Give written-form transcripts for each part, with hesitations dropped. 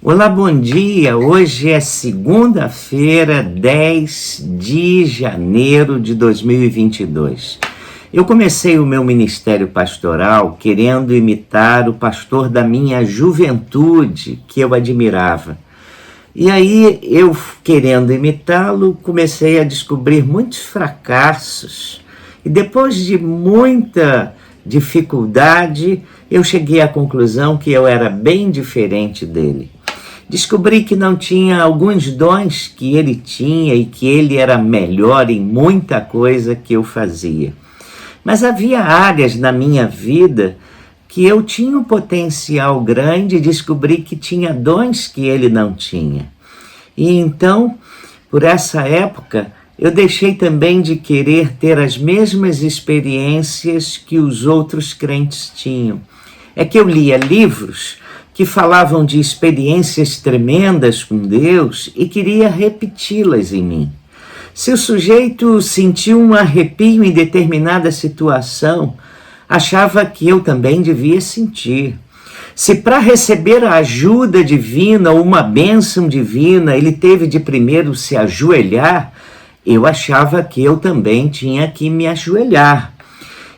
Olá, bom dia. Hoje é segunda-feira, 10 de janeiro de 2022. Eu comecei o meu ministério pastoral querendo imitar o pastor da minha juventude, que eu admirava. E aí, eu querendo imitá-lo, comecei a descobrir muitos fracassos. E depois de muita dificuldade, eu cheguei à conclusão que eu era bem diferente dele. Descobri que não tinha alguns dons que ele tinha e que ele era melhor em muita coisa que eu fazia. Mas havia áreas na minha vida que eu tinha um potencial grande e descobri que tinha dons que ele não tinha. E então, por essa época, eu deixei também de querer ter as mesmas experiências que os outros crentes tinham. É que eu lia livros que falavam de experiências tremendas com Deus e queria repeti-las em mim. Se o sujeito sentiu um arrepio em determinada situação, achava que eu também devia sentir. Se para receber a ajuda divina ou uma bênção divina ele teve de primeiro se ajoelhar, eu achava que eu também tinha que me ajoelhar.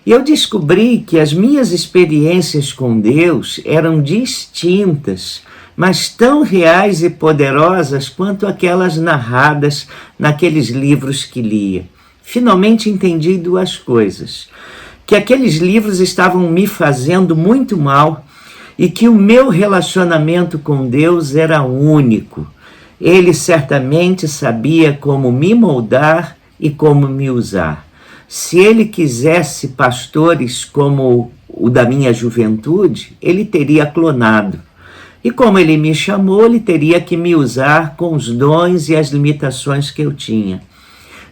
E eu descobri que as minhas experiências com Deus eram distintas, mas tão reais e poderosas quanto aquelas narradas naqueles livros que lia. Finalmente entendi duas coisas: que aqueles livros estavam me fazendo muito mal e que o meu relacionamento com Deus era único. Ele certamente sabia como me moldar e como me usar. Se ele quisesse pastores como o da minha juventude, ele teria clonado. E como ele me chamou, ele teria que me usar com os dons e as limitações que eu tinha.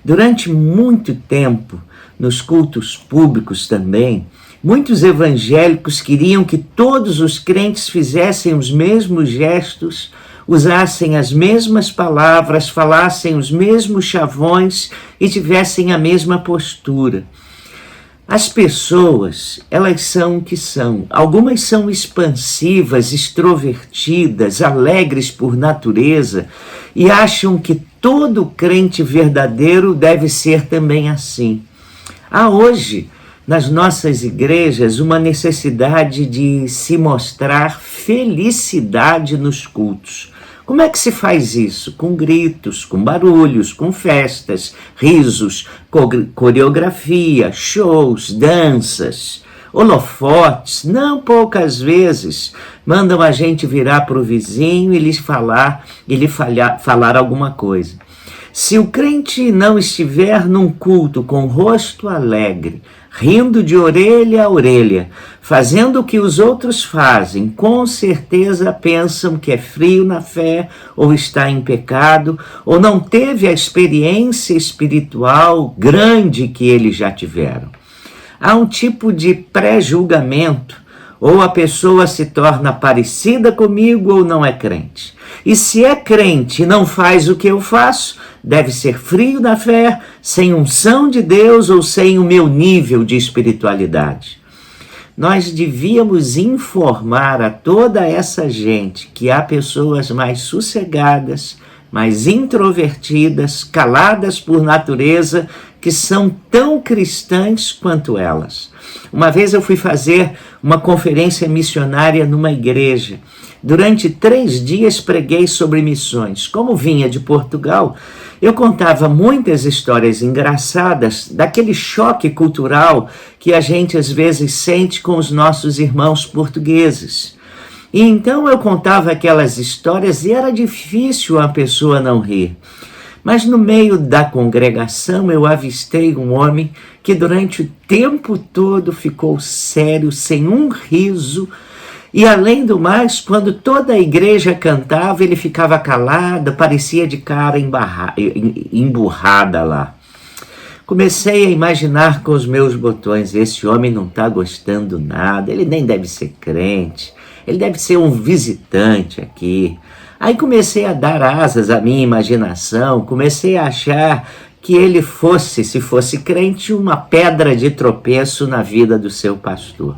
Durante muito tempo, nos cultos públicos também, muitos evangélicos queriam que todos os crentes fizessem os mesmos gestos, usassem as mesmas palavras, falassem os mesmos chavões e tivessem a mesma postura. As pessoas, elas são o que são. Algumas são expansivas, extrovertidas, alegres por natureza e acham que todo crente verdadeiro deve ser também assim. Há hoje, nas nossas igrejas, uma necessidade de se mostrar felicidade nos cultos. Como é que se faz isso? Com gritos, com barulhos, com festas, risos, coreografia, shows, danças, holofotes. Não poucas vezes mandam a gente virar para o vizinho e lhe falar alguma coisa. Se o crente não estiver num culto com o rosto alegre, rindo de orelha a orelha, fazendo o que os outros fazem, com certeza pensam que é frio na fé, ou está em pecado, ou não teve a experiência espiritual grande que eles já tiveram. Há um tipo de pré-julgamento, ou a pessoa se torna parecida comigo ou não é crente. E se é crente e não faz o que eu faço, deve ser frio na fé, sem unção de Deus ou sem o meu nível de espiritualidade. Nós devíamos informar a toda essa gente que há pessoas mais sossegadas, mais introvertidas, caladas por natureza, que são tão cristãs quanto elas. Uma vez eu fui fazer uma conferência missionária numa igreja. Durante 3 dias preguei sobre missões. Como vinha de Portugal, eu contava muitas histórias engraçadas daquele choque cultural que a gente às vezes sente com os nossos irmãos portugueses. E então eu contava aquelas histórias e era difícil a pessoa não rir. Mas no meio da congregação eu avistei um homem que durante o tempo todo ficou sério, sem um riso. E além do mais, quando toda a igreja cantava, ele ficava calado, parecia de cara emburrada lá. Comecei a imaginar com os meus botões: esse homem não está gostando nada, ele nem deve ser crente, ele deve ser um visitante aqui. Aí comecei a dar asas à minha imaginação, comecei a achar que ele fosse, se fosse crente, uma pedra de tropeço na vida do seu pastor.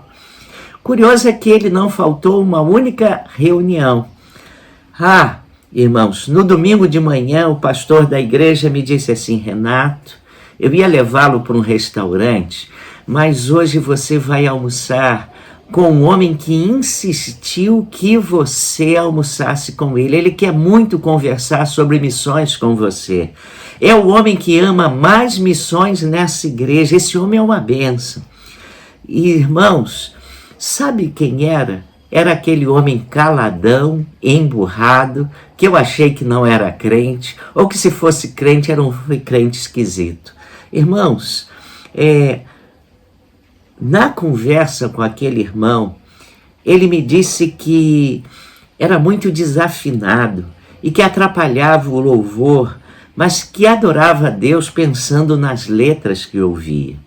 Curioso é que ele não faltou uma única reunião. Irmãos, no domingo de manhã o pastor da igreja me disse assim: Renato, eu ia levá-lo para um restaurante, mas hoje você vai almoçar com um homem que insistiu que você almoçasse com ele. Ele quer muito conversar sobre missões com você. É o homem que ama mais missões nessa igreja. Esse homem é uma bênção. E, irmãos, sabe quem era? Era aquele homem caladão, emburrado, que eu achei que não era crente, ou que se fosse crente era um crente esquisito. Irmãos, na conversa com aquele irmão, ele me disse que era muito desafinado e que atrapalhava o louvor, mas que adorava a Deus pensando nas letras que ouvia.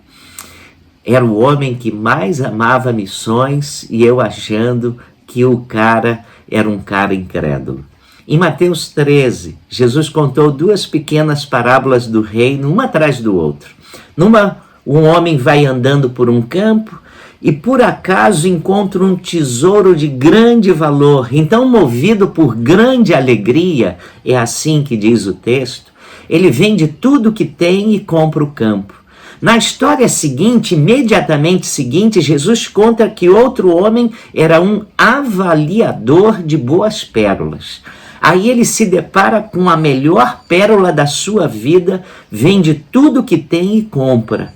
Era o homem que mais amava missões e eu achando que o cara era um cara incrédulo. Em Mateus 13, Jesus contou 2 pequenas parábolas do reino, uma atrás do outro. Numa, um homem vai andando por um campo e por acaso encontra um tesouro de grande valor. Então, movido por grande alegria, é assim que diz o texto, ele vende tudo que tem e compra o campo. Na história seguinte, imediatamente seguinte, Jesus conta que outro homem era um avaliador de boas pérolas. Aí ele se depara com a melhor pérola da sua vida, vende tudo que tem e compra.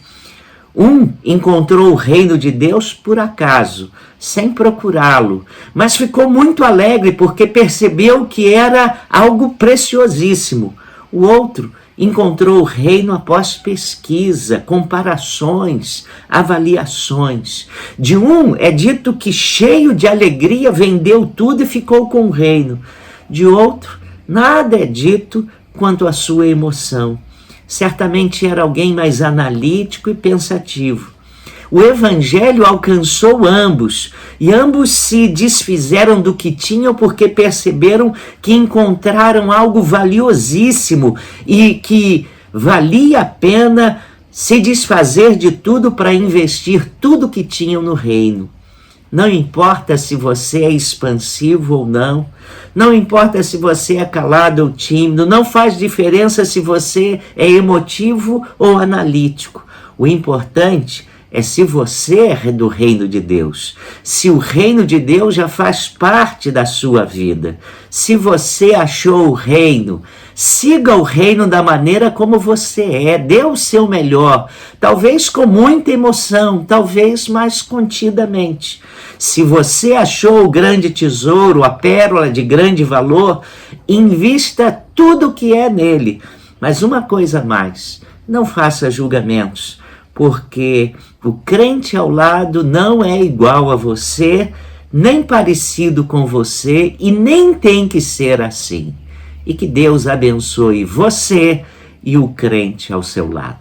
Um encontrou o reino de Deus por acaso, sem procurá-lo, mas ficou muito alegre porque percebeu que era algo preciosíssimo. O outro encontrou o reino após pesquisa, comparações, avaliações. De um é dito que, cheio de alegria, vendeu tudo e ficou com o reino. De outro, nada é dito quanto à sua emoção. Certamente era alguém mais analítico e pensativo. O evangelho alcançou ambos, e ambos se desfizeram do que tinham porque perceberam que encontraram algo valiosíssimo e que valia a pena se desfazer de tudo para investir tudo que tinham no reino. Não importa se você é expansivo ou não, não importa se você é calado ou tímido, não faz diferença se você é emotivo ou analítico. O importante é se você é do reino de Deus, se o reino de Deus já faz parte da sua vida. Se você achou o reino, siga o reino da maneira como você é, dê o seu melhor, talvez com muita emoção, talvez mais contidamente. Se você achou o grande tesouro, a pérola de grande valor, invista tudo o que é nele. Mas uma coisa a mais, não faça julgamentos, porque o crente ao lado não é igual a você, nem parecido com você e nem tem que ser assim. E que Deus abençoe você e o crente ao seu lado.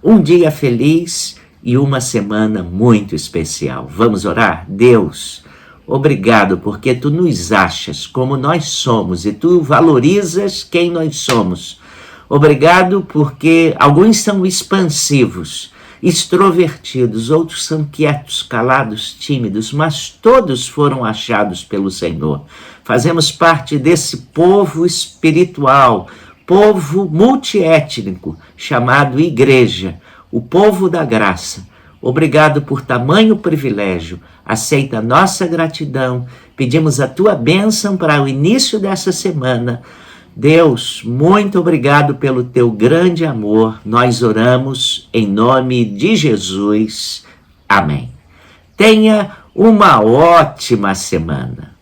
Um dia feliz e uma semana muito especial. Vamos orar? Deus, obrigado porque tu nos achas como nós somos e tu valorizas quem nós somos. Obrigado porque alguns são expansivos, extrovertidos, outros são quietos, calados, tímidos, mas todos foram achados pelo Senhor. Fazemos parte desse povo espiritual, povo multiétnico, chamado igreja, o povo da graça. Obrigado por tamanho privilégio. Aceita nossa gratidão. Pedimos a tua bênção para o início dessa semana. Deus, muito obrigado pelo teu grande amor. Nós oramos em nome de Jesus. Amém. Tenha uma ótima semana.